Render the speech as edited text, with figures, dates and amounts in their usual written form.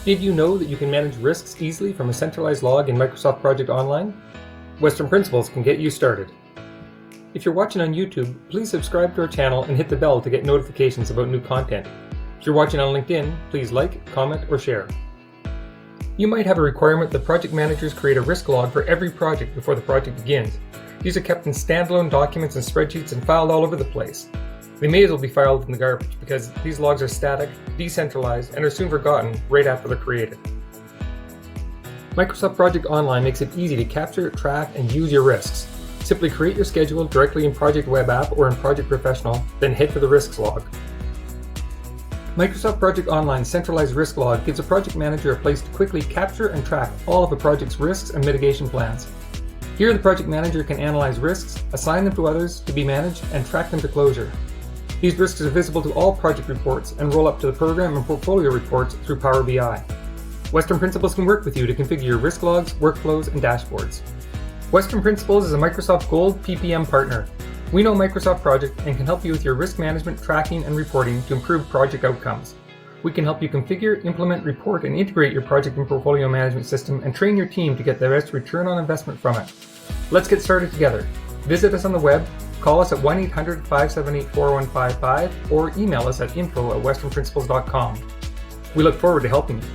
Did you know that you can manage risks easily from a centralized log in Microsoft Project Online? Western Principles can get you started. If you're watching on YouTube, please subscribe to our channel and hit the bell to get notifications about new content. If you're watching on LinkedIn, please like, comment, or share. You might have a requirement that project managers create a risk log for every project before the project begins. These are kept in standalone documents and spreadsheets and filed all over the place. They may as well be filed in the garbage because these logs are static, decentralized, and are soon forgotten right after they're created. Microsoft Project Online makes it easy to capture, track, and use your risks. Simply create your schedule directly in Project Web App or in Project Professional, then head for the risks log. Microsoft Project Online's Centralized Risk Log gives a project manager a place to quickly capture and track all of a project's risks and mitigation plans. Here, the project manager can analyze risks, assign them to others to be managed, and track them to closure. These risks are visible to all project reports and roll up to the program and portfolio reports through Power BI. Western Principles can work with you to configure your risk logs, workflows, and dashboards. Western Principles is a Microsoft Gold PPM partner. We know Microsoft Project and can help you with your risk management, tracking, and reporting to improve project outcomes. We can help you configure, implement, report, and integrate your project and portfolio management system and train your team to get the best return on investment from it. Let's get started together. Visit us on the web, call us at 1-800-578-4155, or email us at info@westernprinciples.com. We look forward to helping you.